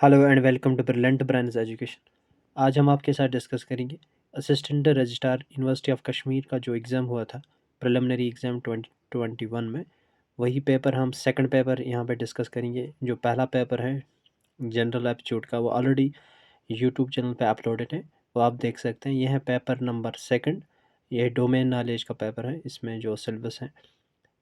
Hello and welcome to brilliant brands education. आज हम आपके साथ डिस्कस करेंगे assistant registrar university of Kashmir का जो एग्ज़ाम हुआ था, प्रिलिमिनरी एग्ज़ाम 2021 में। वही पेपर हम सेकंड पेपर यहाँ पे डिस्कस करेंगे। जो पहला पेपर है जनरल एप्टीट्यूड का, वो ऑलरेडी यूट्यूब चैनल पे अपलोडेड है, वो आप देख सकते हैं। यह है पेपर नंबर सेकंड। यह डोमेन नॉलेज का पेपर है। इसमें जो सिलेबस है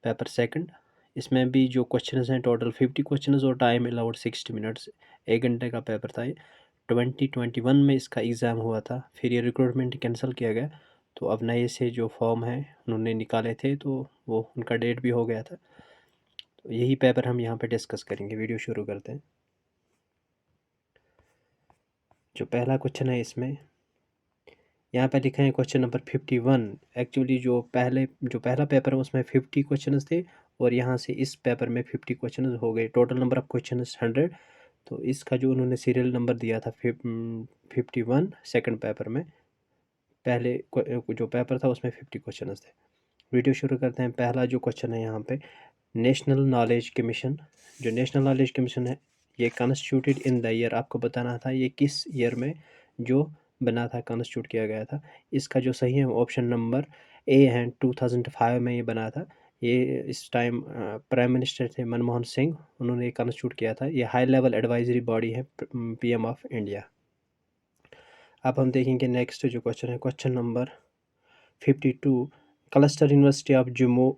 पेपर सेकंड, इसमें भी जो क्वेश्चंस हैं टोटल 50 क्वेश्चंस और टाइम अलाउड 60 मिनट्स। 1 घंटे का पेपर था ये। 2021 में इसका एग्ज़ाम हुआ था, फिर ये रिक्रूटमेंट कैंसिल किया गया। तो अब नए से जो फॉर्म है उन्होंने निकाले थे, तो वो उनका डेट भी हो गया था। तो यही पेपर हम यहाँ पे डिस्कस करेंगे। वीडियो शुरू करते हैं। जो पहला क्वेश्चन है इसमें यहाँ पे लिखा है क्वेश्चन नंबर 51। एक्चुअली जो पहला पेपर है उसमें 50 क्वेश्चंस थे, और यहाँ से इस पेपर में 50 क्वेश्चंस हो गए। Total number of questions 100। तो इसका जो उन्होंने सीरियल नंबर दिया था 51 सेकंड पेपर में। पहले जो पेपर था उसमें 50 क्वेश्चंस थे। वीडियो शुरू करते हैं। पहला जो क्वेश्चन है यहाँ पे, नेशनल नॉलेज कमीशन। जो नेशनल नॉलेज कमीशन है ये कॉन्स्टिट्यूटेड इन द ईयर, आपको बताना था ये किस ईयर में जो बना था, कॉन्स्टिट्यूट किया गया था। इसका जो सही है ऑप्शन नंबर ए है, 2005 में ये बना था। ये इस टाइम प्राइम मिनिस्टर थे मनमोहन सिंह, उन्होंने ये कॉन्स्टिट्यूट किया था। ये हाई लेवल एडवाइजरी बॉडी है पीएम ऑफ इंडिया। अब हम देखेंगे नेक्स्ट जो क्वेश्चन है, question number 52। Cluster university of Jammu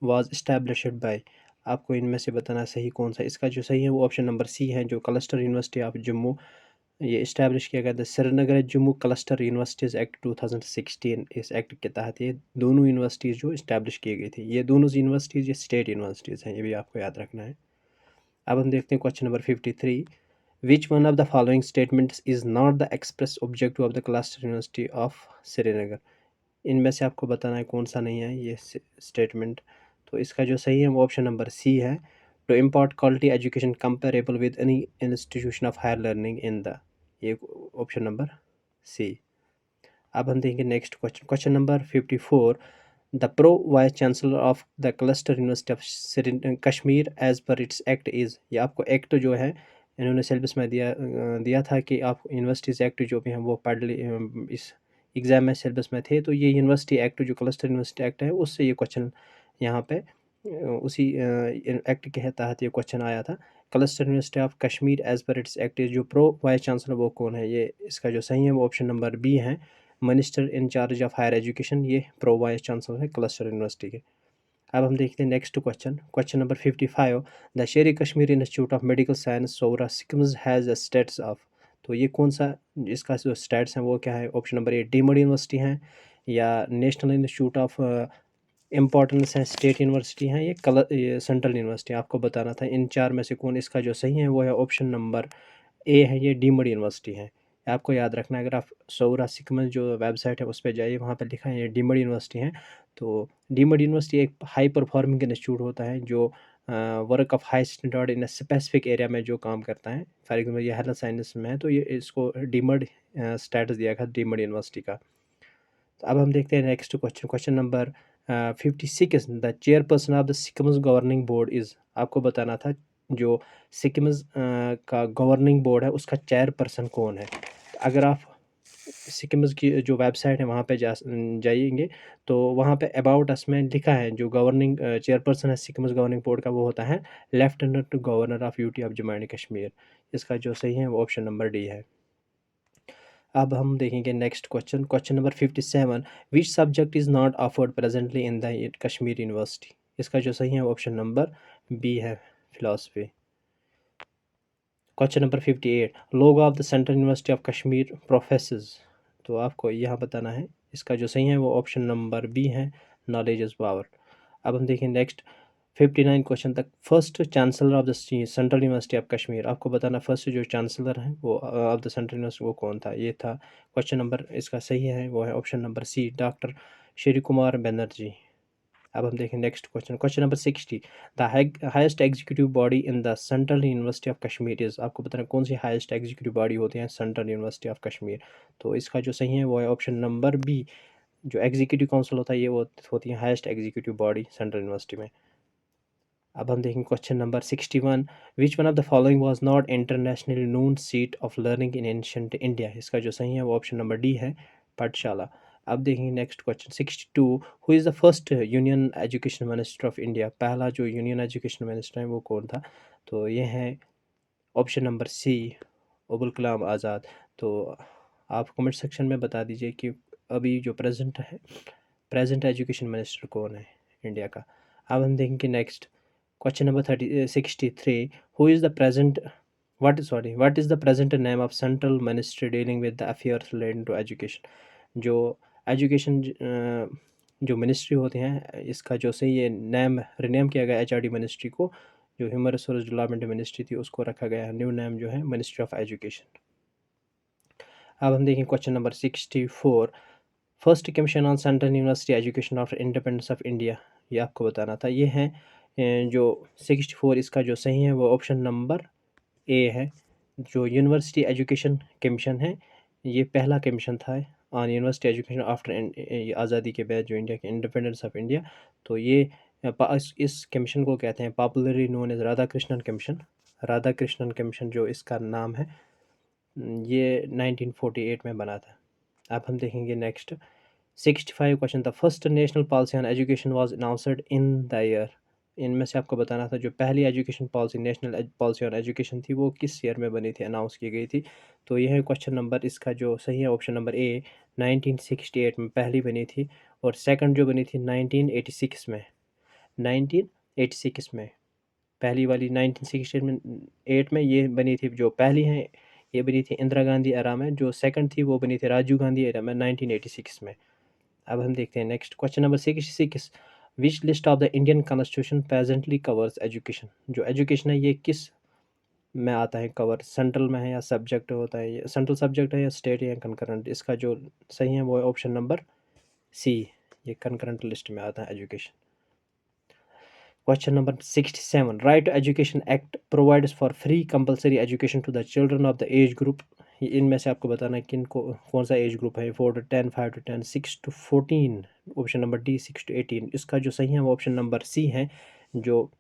was established bye. आपको इनमें से बताना सही कौन सा। इसका जो सही है वो ऑप्शन नंबर सी है। जो क्लस्टर यूनिवर्सिटी ऑफ जम्मू ये इस्टेब्लिश किया गया था Srinagar Jammu cluster universities act 2016। इस एक्ट के तहत ये दोनों यूनिवर्सिटीज़ जो इस्टेब्लिश की गई थी, ये दोनों यूनिवर्सिटीज़ ये स्टेट यूनिवर्सिटीज़ हैं, ये भी आपको याद रखना है। अब हम देखते हैं question number 53। Which one of the following statements is not the express objective of the cluster university of Srinagar. इनमें से आपको बताना है कौन सा नहीं है ये स्टेटमेंट। तो इसका जो सही है वो ऑप्शन नंबर सी है। To impart quality education comparable with any institution of higher learning in the, ये ऑप्शन नंबर सी। अब हम देखेंगे next question, question number 54। The pro vice chancellor of the cluster university of Kashmir as per its act is. ये आपको act जो है इन्होंने syllabus में दिया था कि आप यूनिवर्सिटीज़ एक्ट जो भी हैं वो पढ़ ली। इस एग्ज़ाम में सिलेबस में थे, तो ये यूनिवर्सिटी एक्ट जो क्लस्टर यूनिवर्सिटी एक्ट है उससे ये क्वेश्चन यहाँ पे उसी एक्ट के तहत ये क्वेश्चन आया था। Cluster university of Kashmir as per its act जो प्रो वाइस चांसलर वो कौन है, ये इसका जो सही है वो ऑप्शन नंबर बी है। Minister in charge of higher education, ये प्रो वाइस चांसलर है क्लस्टर यूनिवर्सिटी के। अब हम देखते हैं next question, question number 55। The Sher Kashmir institute of medical science Soura SKIMS has a status of. तो ये कौन सा, इसका जो स्टेट्स हैं वो क्या है। ऑप्शन नंबर ए डीम्ड यूनिवर्सिटी हैं, या नेशनल इंस्टीट्यूट ऑफ इम्पोर्टेंस है, स्टेट यूनिवर्सिटी हैं, ये सेंट्रल यूनिवर्सिटी। आपको बताना था इन चार में से कौन। इसका जो सही है वो है ऑप्शन नंबर ए है, ये डीम्ड यूनिवर्सिटी है। आपको याद रखना है, अगर आप सौरा सिकमल जो वेबसाइट है उस पर जाइए, वहाँ पर लिखा है ये डीम्ड यूनिवर्सिटी है। तो डीम्ड यूनिवर्सिटी एक हाई परफॉर्मिंग इंस्टीट्यूट होता है जो work of high standard in specific area में जो काम करता है। फॉर एग्जाम्पल ये हेल्थ साइंस में है, तो ये इसको डीम्ड स्टेटस दिया गया डीम्ड यूनिवर्सिटी का। तो अब हम देखते हैं next question, question number 56। The chairperson of the Sikkim's governing board is. आपको बताना था जो सिक्किम्स का गवर्निंग बोर्ड है उसका चेयरपर्सन कौन है। अगर आप सिक्किम्स की जो वेबसाइट है वहाँ पे जाइएंगे, तो वहाँ पे अबाउट अस में लिखा है जो गवर्निंग चेयरपर्सन है सिक्किम्स गवर्निंग बोर्ड का, वो होता है lieutenant governor of UT of Jammu and Kashmir. इसका जो सही है वो ऑप्शन नंबर डी है। अब हम देखेंगे next question, question number 57। Which subject is not offered presently in the Kashmir university. इसका जो सही है ऑप्शन नंबर बी है, philosophy. Question number 58। Logo of the central university of Kashmir professors. तो आपको यहाँ बताना है, इसका जो सही है वो ऑप्शन नंबर बी है, नॉलेज इज़ पावर। अब हम देखें नेक्स्ट 59 क्वेश्चन तक। First chancellor of the central university of Kashmir, आपको बताना फर्स्ट जो चांसलर हैं वो ऑफ द सेंट्रल यूनिवर्सिटी वो कौन था। ये था क्वेश्चन नंबर, इसका सही है वो है option number C, doctor Shri Kumar Banerjee. अब हम देखें next question, question number 60। The highest executive body in the central university of Kashmir is. आपको बताना कौन सी हाईएस्ट एग्जीक्यूटिव बॉडी होती है सेंट्रल यूनिवर्सिटी ऑफ कश्मीर। तो इसका जो सही है वो है ऑप्शन नंबर बी, जो एग्जीक्यूटिव काउंसिल होता है ये वो होती है highest executive body central university में। अब हम देखेंगे question number 61, which one of the following was not internationally known seat of learning in ancient India. इसका जो सही है वो ऑप्शन नंबर डी है, पाठशाला। अब देखेंगे next question 62, who is the first union education minister of India. पहला जो यूनियन एजुकेशन मिनिस्टर है वो कौन था, तो ये है ऑप्शन नंबर सी, अबुल कलाम आज़ाद। तो आप कमेंट सेक्शन में बता दीजिए कि अभी जो प्रेजेंट एजुकेशन मिनिस्टर कौन है इंडिया का। अब हम देखेंगे next question number 63, who is the present what is the present name of central ministry dealing with the affairs related to education. जो एजुकेशन जो मिनिस्ट्री होती हैं, इसका जो सही है नेम रिनेम किया गया एचआरडी मिनिस्ट्री को, जो ह्यूमन रिसोर्स डेवलपमेंट मिनिस्ट्री थी उसको रखा गया है न्यू नेम जो है मिनिस्ट्री ऑफ एजुकेशन। अब हम देखें question number 64, first commission on central university education after independence of India. ये आपको बताना था। ये है जो 64, इसका जो सही है वो ऑप्शन नंबर ए है। जो यूनिवर्सिटी एजुकेशन कमीशन है, ये पहला कमीशन था ऑन यूनिवर्सिटी एजुकेशन आफ्टर आज़ादी के बाद, जो इंडिया के इंडिपेंडेंस ऑफ इंडिया। तो ये इस कमीशन को कहते हैं popularly known as Radha Krishnan commission. Radha Krishnan commission जो इसका नाम है, ये 1948 में बना था। अब हम देखेंगे next 65 question, the first national policy on education was announced in the year. इनमें से आपको बताना था जो पहली education policy, national policy on education थी, वो किस ईयर में बनी थी, अनाउंस की गई थी। तो यह है क्वेश्चन नंबर, इसका जो सही है ऑप्शन नंबर ए, 1968 में पहली बनी थी, और सेकंड जो बनी थी 1986 में। 1986 में पहली वाली 1968 में, 8 में ये बनी थी। जो पहली है ये बनी थी इंदिरा गांधी एरा में, जो सेकंड थी वो बनी थी राजीव गांधी एरा में 1986 में। अब हम देखते हैं next question number 66, which list of the Indian constitution presently covers education. जो एजुकेशन है ये किस में आता है कवर, सेंट्रल में है या सब्जेक्ट होता है, ये सेंट्रल सब्जेक्ट है या स्टेट या कंकरेंट। इसका जो सही है वो है ऑप्शन नंबर सी, ये कंकरेंट लिस्ट में आता है education. Question number 67, right to education act provides for free compulsory education to the children of the age group. इनमें से आपको बताना है किन को, कौन सा एज ग्रुप है, 4 to 10, 5 to 10, 6 to 14, option number D 6 to 18। इसका जो सही है वो ऑप्शन नंबर सी है। जो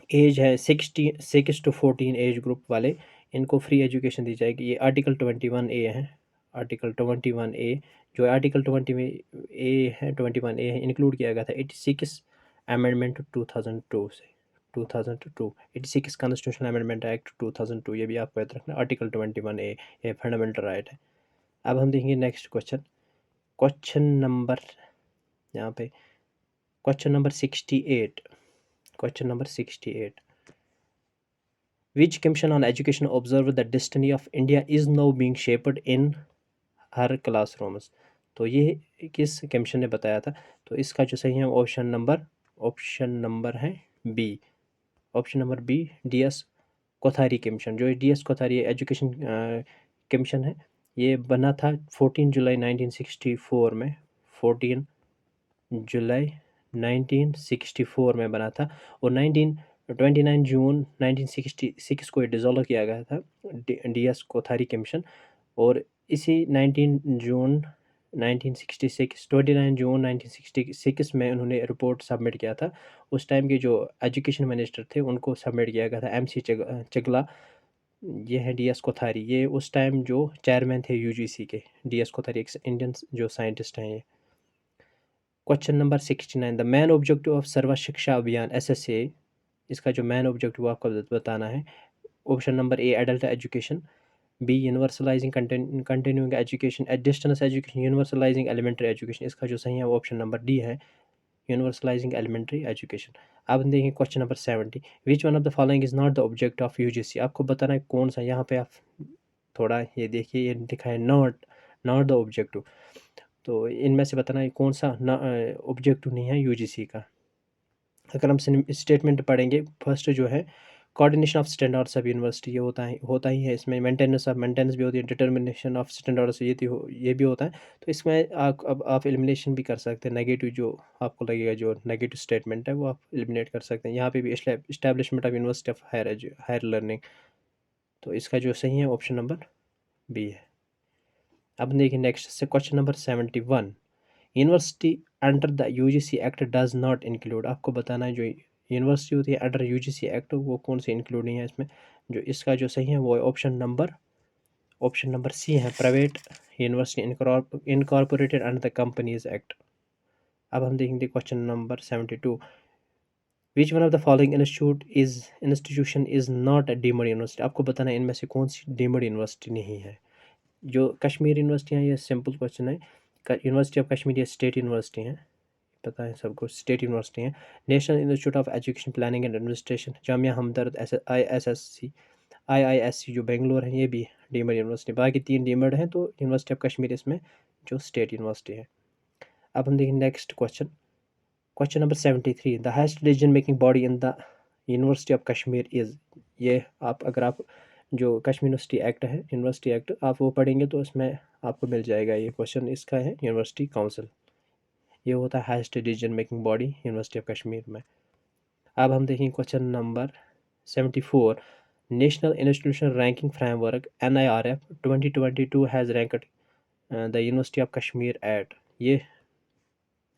एज है 6 to 14 एज ग्रुप वाले, इनको फ्री एजुकेशन दी जाएगी। ये आर्टिकल 21A है, आर्टिकल 21A। जो आर्टिकल 20A है, 21A है, इंक्लूड किया गया था 86 अमेंडमेंट 2002 से, 2002 86 कॉन्स्टिट्यूशनल अमेंडमेंट एक्ट 2002। ये भी आपको याद रखना, आर्टिकल 21A ये फंडामेंटल राइट है। अब हम देखेंगे नेक्स्ट क्वेश्चन, क्वेश्चन नंबर यहाँ पे question number 68, question number 68, which commission on education observe the destiny of India is now being shaped in her classrooms. तो ये किस कमीशन ने बताया था, तो इसका जो सही है ऑप्शन नंबर है B, option number B, DS Kothari commission. जो DS कोथारी एजुकेशन कमीशन है, ये बना था 14 जुलाई 1964 में, 14 जुलाई 1964 में बना था, और 29 जून 1966 को डिज़ोल्व किया गया था DS कोथारी कमीशन। और इसी 29 जून 1966 में उन्होंने रिपोर्ट सबमिट किया था। उस टाइम के जो एजुकेशन मिनिस्टर थे उनको सबमिट किया गया था MC चिगला। ये है DS कोथारी, ये उस टाइम जो चेयरमैन थे UGC के। DS कोथारी एक इंडियन जो साइंटिस्ट हैं ये। Question number 69, the main objective of Sarva Shiksha Abhiyan SSA। इसका जो मेन ऑब्जेक्टिव आपको बताना है, option number A adult education, B universalising continuing education, distance education, universalising elementary education. इसका जो सही है वो ऑप्शन नंबर डी है, यूनिवर्सलाइजिंग एलिमेंट्री एजुकेशन। अब हम देखेंगे question number 70, which one of the following is not the object of UGC। आपको बताना है कौन सा, यहाँ पे आप थोड़ा ये देखिए, ये लिखा है नॉट द ऑब्जेक्टिव। तो इनमें से बताना है कौन सा ऑब्जेक्टिव नहीं है UGC का। अगर हम स्टेटमेंट पढ़ेंगे, फर्स्ट जो है coordination of standards of university, ये होता ही है। इसमें मेंटेनेंस भी होती है, डिटर्मिनेशन ऑफ स्टैंडर्ड्स ये भी होता है। तो इसमें आप एलिमिनेशन भी कर सकते हैं, नेगेटिव जो आपको लगेगा, जो नेगेटिव स्टेटमेंट है वो आप एलिमिनेट कर सकते हैं। यहाँ पे भी establishment of university of higher learning. तो इसका जो सही है ऑप्शन नंबर बी है। अब देखिए नेक्स्ट से question number 71, university under the UGC act does not include. आपको बताना है जो यूनिवर्सिटी होती है अंडर यूजीसी एक्ट, वो कौन से इंक्लूड नहीं है इसमें। जो इसका जो सही है वो है ऑप्शन नंबर सी है, private university incorporated under the companies act. अब हम देखेंगे question number 72। Which one of the following institution is not a deemed university. आपको बताना है इनमें से कौन सी डीम्ड यूनिवर्सिटी नहीं है। जो कश्मीर यूनिवर्सिटी हैं, ये सिंपल क्वेश्चन है। यूनिवर्सिटी ऑफ कश्मीर ये स्टेट यूनिवर्सिटी हैं, पता है सबको, स्टेट यूनिवर्सिटी हैं। National institute of education planning and administration Jamia Hamdard IISC जो बेंगलोर है, ये भी डीम्ड यूनिवर्सिटी। बाकी 3 डीम्ड हैं, तो यूनिवर्सिटी ऑफ कश्मीर इसमें जो स्टेट यूनिवर्सिटी है। अब हम देखें next question number 73। The highest decision making body in the university of Kashmir is. ये अगर आप जो कश्मीर यूनिवर्सिटी एक्ट आप वो पढ़ेंगे तो इसमें आपको मिल जाएगा ये क्वेश्चन। इसका है यूनिवर्सिटी काउंसिल, ये होता है highest decision making body university of Kashmir में। अब हम देखेंगे question number 74। National institution ranking framework NIRF 2022 has ranked the university of Kashmir at. ये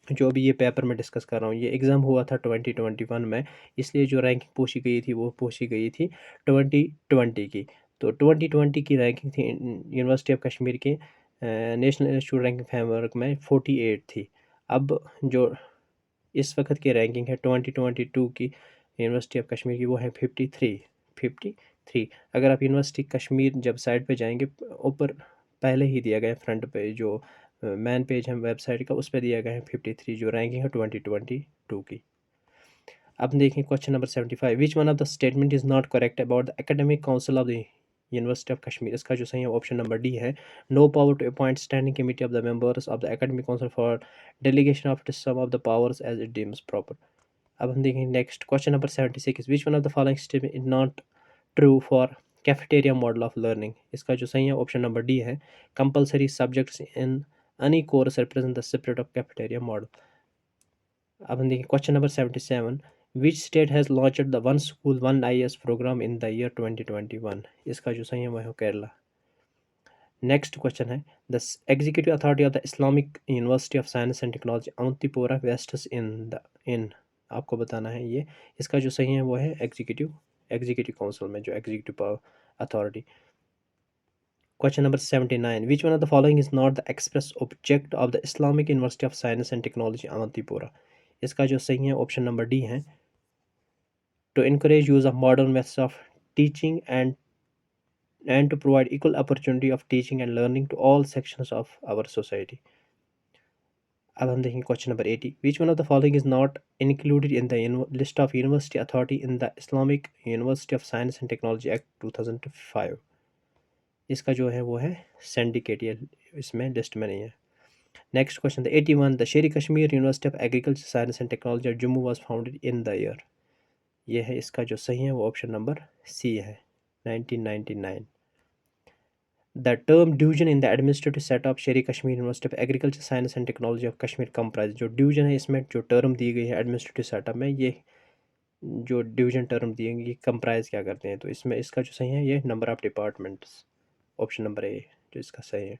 जो भी ये पेपर में डिस्कस कर रहा हूँ, ये एग्ज़ाम हुआ था 2021 में, इसलिए जो रैंकिंग पूछी गई थी वो पूछी गई थी 2020 की। तो 2020 की रैंकिंग थी यूनिवर्सिटी ऑफ कश्मीर के नेशनल इंस्टीट्यूट रैंकिंग फ्रेमवर्क में 48 थी। अब जो इस वक्त की रैंकिंग है 2022 की यूनिवर्सिटी ऑफ कश्मीर की, वो है 53। अगर आप यूनिवर्सिटी कश्मीर जब साइट पे जाएंगे, ऊपर पहले ही दिया गया फ्रंट पे जो मैन पेज है वेबसाइट का, उस पर दिया गया है 53 जो रैंकिंग है 2022 की। अब देखें question number 75। Which one of the statement is not correct about the academic council of the university of Kashmir. इसका जो सही है ऑप्शन नंबर डी है, no power to appoint standing committee of the members of the academic council for delegation of some of the powers as it deems proper. अब हम देखेंगे next question number 76। Which one of the following statement is not true for cafeteria model of learning. इसका जो सही है option number D है, compulsory subjects in any course represent the spirit of cafeteria model. अब हम देखें question number 77। Which state has launched the one school one IAS programme in the year 2021। इसका जो सही है वह है केरला। नेक्स्ट क्वेश्चन है, the executive authority of the Islamic university of science and technology Awantipora vests इन आपको बताना है ये। इसका जो सही है वो है एग्जीक्यूटिव काउंसिल में जो executive authority. Question number 79। Which one of the following is not the express object of the Islamic university of science and technology Awantipora. इसका जो सही है ऑप्शन नंबर डी है, to encourage use of modern methods of teaching and to provide equal opportunity of teaching and learning to all sections of our society. अब हम देखेंगे question number 80। Which one of the following is not included in the list of university authority in the Islamic university of science and technology act 2005। इसका जो है वो है syndicate, ये इसमें लिस्ट में नहीं है। Next question the 81। The Sher Kashmir university of agriculture science and technology at Jammu was founded in the year. ये है, इसका जो सही है वो ऑप्शन नंबर सी है, 1999। The term division in the administrative set of शेर Kashmir university of agriculture science and technology of Kashmir comprise. जो डिवीजन है इसमें जो टर्म दी गई है एडमिनिस्ट्रेटिव सेटअप में, ये जो डिवीजन टर्म दिए गए ये कंप्राइज क्या करते हैं, तो इसमें इसका जो सही है ये number of departments, option number ए जो इसका सही है।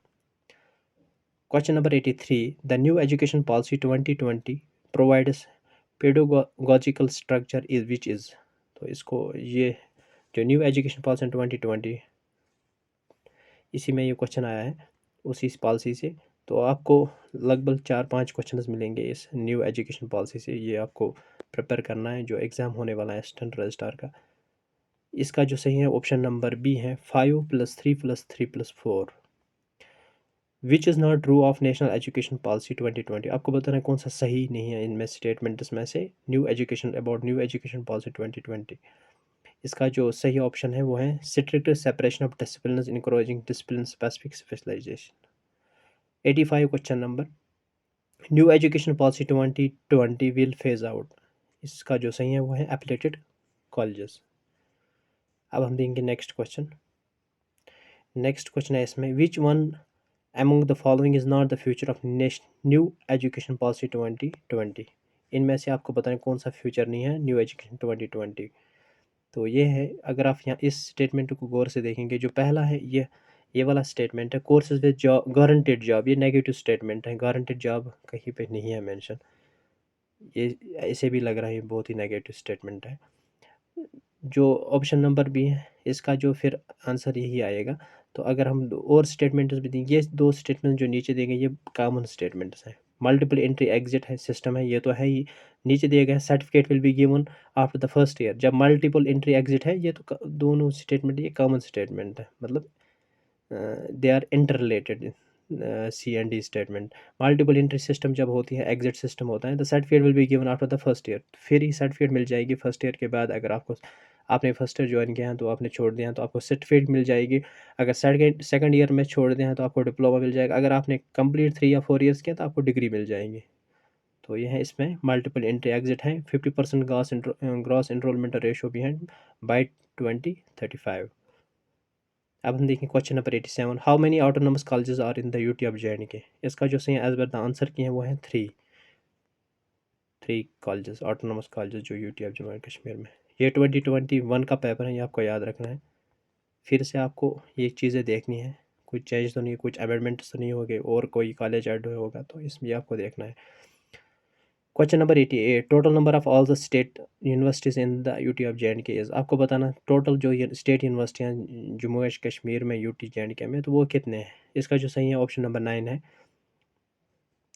Question number 83। The new education policy 2020 provides pedagogical structure is which is. तो इसको ये जो न्यू एजुकेशन पॉलिसी 2020 इसी में ये क्वेश्चन आया है उसी पॉलिसी से। तो आपको लगभग 4-5 क्वेश्चन मिलेंगे इस न्यू एजुकेशन पॉलिसी से, ये आपको प्रिपेयर करना है जो एग्ज़ाम होने वाला है असिस्टेंट रजिस्ट्रार का। इसका जो सही है ऑप्शन नंबर बी है, 5+3+3+4। विच is not true of national education policy 2020। आपको बताना है कौन सा सही नहीं है इनमें स्टेटमेंट्स में से न्यू एजुकेशन पॉलिसी 2020। इसका जो सही ऑप्शन है वो है strict separation of discipline encouraging discipline specific specialisation. 85 question number, new education policy 2020 will phase out. इसका जो सही है वो है एफिलिएटेड कॉलेजेस। अब हम देंगे नेक्स्ट क्वेश्चन है इसमें, which one among the following is not the future of new education policy 2020। इनमें से आपको बताएं कौन सा फ्यूचर नहीं है न्यू एजुकेशन 2020। तो ये है, अगर आप यहाँ इस स्टेटमेंट को गौर से देखेंगे, जो पहला है ये वाला स्टेटमेंट है, courses with job guaranteed job, ये नेगेटिव स्टेटमेंट है, गारंटेड जॉब कहीं पे नहीं है मेंशन। ये ऐसे भी लग रहा है बहुत ही नेगेटिव स्टेटमेंट है। जो ऑप्शन नंबर बी है इसका जो फिर आंसर यही आएगा। तो अगर हम और स्टेटमेंट्स भी देंगे, ये दो स्टेटमेंट जो नीचे देंगे ये कॉमन स्टेटमेंट्स हैं। मल्टीपल एंट्री एग्जिट है सिस्टम है, ये तो है ही। नीचे दिया गया certificate will be given after the first year, जब मल्टीपल एंट्री एग्जिट है ये तो दोनों स्टेटमेंट ये कॉमन स्टेटमेंट है, मतलब they are inter related. C and D statement. Multiple entry system जब होती है, एग्जिट सिस्टम होता है, the certificate will be given after the first year, फिर ही सर्टिफिकेट मिल जाएगी फर्स्ट ईयर के बाद। अगर आपको आपने फर्स्ट ईयर ज्वाइन किया है तो आपने छोड़ दिया तो आपको सर्टिफिकेट मिल जाएगी। अगर सेकंड ईयर में छोड़ दिया है तो आपको डिप्लोमा मिल जाएगा। अगर आपने कंप्लीट 3 या 4 ईयर्स किया तो आपको डिग्री मिल जाएगी। तो ये है इसमें मल्टीपल एंट्री एग्जिट है। 50% ग्रॉस एनरोलमेंट रेशो भी है बाई 2035। अब हम देखें question number 87, how many autonomous colleges are in the UT of JNK। इसका जो सही एज पर द आंसर किए हैं वो है 3 कॉलेजेस, ऑटोनोमस कॉलेजेस जो UT of Jammu and Kashmir में। ये 2021 का पेपर है, ये आपको याद रखना है। फिर से आपको ये चीज़ें देखनी है, कुछ चेंज तो नहीं, कुछ अमेंडमेंट्स तो नहीं हो गए और कोई कॉलेज ऐड होगा तो इसमें आपको देखना है। Question number 88, total number of all the state universities in the UT of JNK is. आपको बताना टोटल जो ये स्टेट यूनिवर्सिटियाँ जम्मू एंड कश्मीर में यूटी JNK में, तो वो कितने हैं। इसका जो सही है ऑप्शन नंबर 9 है।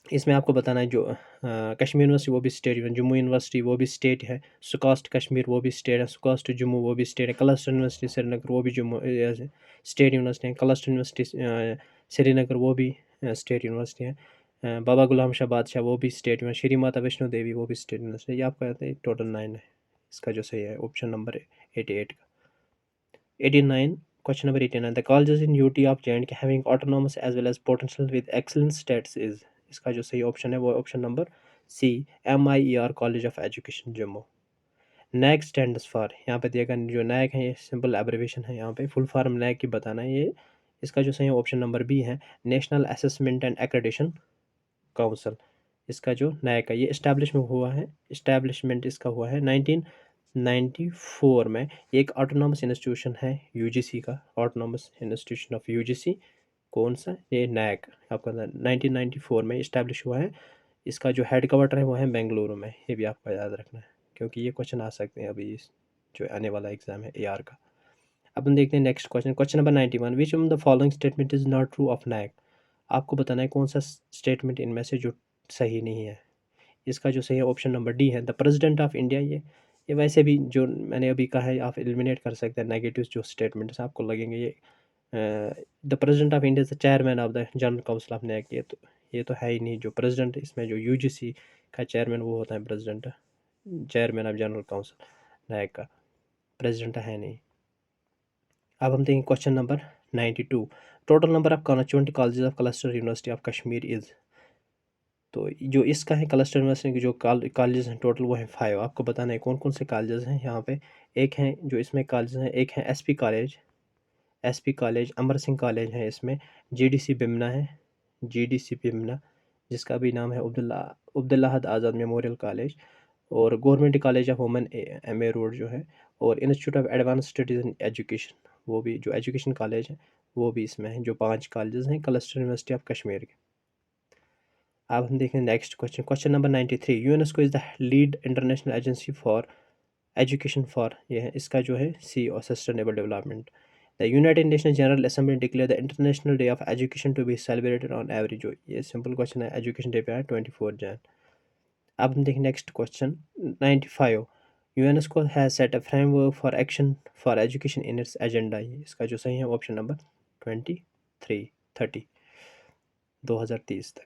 इसमें आपको बताना है जो कश्मीर यूनिवर्सिटी वो भी स्टेट, जम्मू यूनिवर्सिटी वो भी स्टेट है, सुकास्ट कश्मीर वो भी स्टेट है, सुकास्ट जम्मू वो भी स्टेट है, क्लस्टर यूनिवर्सिटी श्रीनगर वो भी जम्मू स्टेट यूनिवर्सिटी है, क्लस्टर यूनिवर्सिटी श्रीनगर वो भी स्टेट यूनिवर्सिटी है, बाबा गुलाम शाह बादशाह वो भी स्टेट यूनिवर्सिटी, श्री माता वैष्णो देवी वो भी स्टेट यूनिवर्सिटी। ये आपका टोटल 9 है। इसका जो सही है ऑप्शन नंबर 88 का। 89, question number 89, the colleges in UT of J&K having autonomous as well as potential with excellent status is। इसका जो सही ऑप्शन है वो option number C, MIER college of education Jammu. NAAC stands for, यहाँ पे दिया गया जो नैक है ये सिंपल एब्रिविएशन है, यहाँ पे फुल फॉर्म नैक की बताना है ये। इसका जो सही ऑप्शन नंबर बी है, national assessment and accreditation council. इसका जो नैक है ये इस्टेब्लिशमेंट इसका हुआ है 1994 में। एक ऑटोनॉमस इंस्टीट्यूशन है यूजीसी का, ऑटोनॉमस इंस्टीट्यूशन ऑफ यूजीसी। कौन सा, ये नैक आपका 1994 में इस्टेब्लिश हुआ है। इसका जो हेड क्वार्टर है वो है बेंगलुरु में। ये भी आपको याद रखना है क्योंकि ये क्वेश्चन आ सकते हैं अभी जो आने वाला एग्जाम है AR का। अब हम देखते हैं next question, question number 91, which of the following statement is not true of NAAC. आपको बताना है कौन सा स्टेटमेंट इनमें से जो सही नहीं है। इसका जो सही है ऑप्शन नंबर डी है, द प्रेसिडेंट ऑफ इंडिया। ये वैसे भी जो मैंने अभी कहा है आप एलिमिनेट कर सकते हैं नेगेटिव जो स्टेटमेंट्स आपको लगेंगे। ये the president of India is the chairman of the general council of NAAC. ये तो है ही नहीं। जो प्रेसिडेंट इसमें जो यूजीसी का चेयरमैन वो होता है president, chairman of general council NAAC का, प्रेसिडेंट है नहीं। अब हम देखेंगे question number 92, total number of constituent colleges of cluster university of Kashmir is. तो जो इसका है क्लस्टर यूनिवर्सिटी के जो कॉलेजेस हैं टोटल वो है 5। आपको बताना है कौन कौन से कॉलेजेस हैं यहाँ पे। एक हैं जो इसमें कॉलेजेस हैं, एक है SP college, Amar Singh college है इसमें, जीडीसी बिमना है, जीडीसी बिमना जिसका भी नाम है अब्दुल्लाहद आज़ाद मेमोरियल कॉलेज, और government college of women MA road जो है, और institute of advance studies in education वो भी जो एजुकेशन कॉलेज है वो भी इसमें है। जो 5 कॉलेजेस हैं क्लस्टर यूनिवर्सिटी ऑफ कश्मीर के। अब हम देखें next question, question number 93, UNESCO is the lead international agency for education for, ये है इसका जो है सी और sustainable development. The united nation general assembly declare the international day of education to be celebrated on average. जो ये simple question है, education day पे है 24 जैन। अब हम देखें next question 95, UNESCO has set a framework for action for education in its agenda. इसका जो सही है ऑप्शन नंबर 30 2030 तक।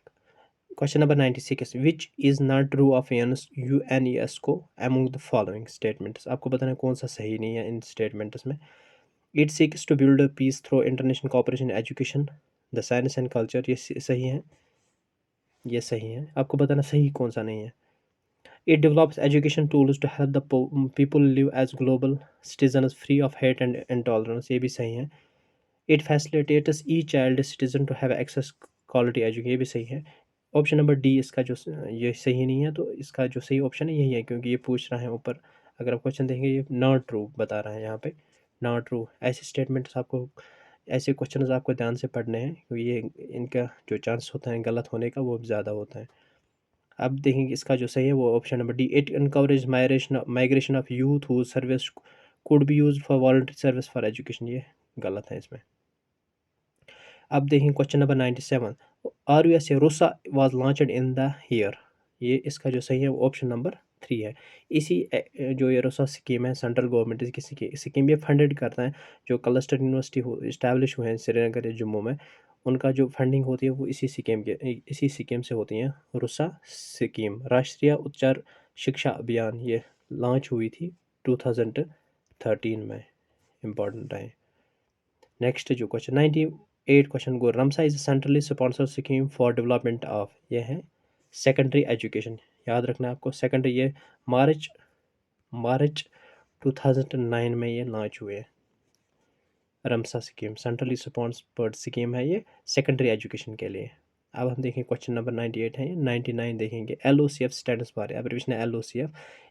Question number 96, which is not true of UNESCO among the following statements. आपको बताना है कौन सा सही नहीं है इन स्टेटमेंट्स में। It seeks to build a peace through international cooperation education, the science and culture, ये सही है, ये सही है। आपको बताना सही कौन सा नहीं है। It develops education tools to help the people live as global citizens free of hate and intolerance, ये भी सही है। It facilitates each child citizen to have access quality education, ये भी सही है। ऑप्शन नंबर डी इसका जो ये सही नहीं है, तो इसका जो सही ऑप्शन है यही है क्योंकि ये पूछ रहा है ऊपर। अगर आप क्वेश्चन देखेंगे ये नॉट ट्रू बता रहा है यहाँ पे, नॉट ट्रू। ऐसे स्टेटमेंट्स आपको, ऐसे क्वेश्चंस आपको ध्यान से पढ़ने हैं क्योंकि ये इनका जो चांस होता है गलत होने का वो ज़्यादा होता है। अब देखेंगे इसका जो सही है वो option number D, it encourage migration of youth who service could be use for voluntary service for education, ये गलत है इसमें। अब देखेंगे question number 97, R U S A RUSA was launched in the year, ये इसका जो सही है वो ऑप्शन नंबर 3 है। इसी जो ये रूसा स्कीम है सेंट्रल गवर्नमेंट की स्कीम, ये फंडेड करता है जो क्लस्टर यूनिवर्सिटी हो इस्टेब्लिश हुए हैं श्रीनगर या जम्मू में, उनका जो फंडिंग होती है वो इसी स्कीम से होती है। रूसा स्कीम राष्ट्रीय उच्च शिक्षा अभियान, ये लॉन्च हुई थी 2013 में, इम्पॉर्टेंट है। नेक्स्ट जो question 98 question go, RMSA is centrally sponsored scheme for development of, ये है सेकेंडरी एजुकेशन, याद रखना है आपको सेकेंडरी, ये मार्च मार्च 2009 में ये लॉन्च हुए हैं। रमसा स्कीम सेंट्रली स्पॉन्सर्ड स्कीम है ये सेकेंडरी एजुकेशन के लिए। अब हम देखें क्वेश्चन नंबर 98 है, 99 देखेंगे, LOCF स्टेटस बार, एब्रिविएशन है LOCF,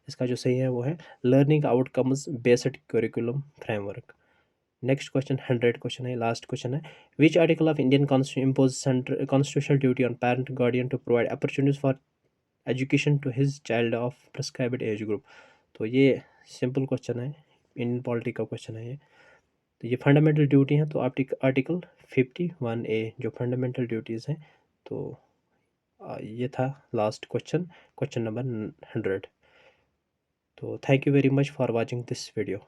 इसका जो सही है वो है learning outcomes based curriculum framework. Next question 100 question है, लास्ट क्वेश्चन है, which article of Indian constitution impose constitutional duty on parent guardian to provide opportunities for education to his child of prescribed age group. तो ये simple question है, Indian polity का क्वेश्चन है ये। तो ये फंडामेंटल ड्यूटी है, तो आर्टिकल 51A जो फंडामेंटल ड्यूटीज़ हैं, तो ये था लास्ट क्वेश्चन, क्वेश्चन नंबर 100। तो thank you very much for watching this video.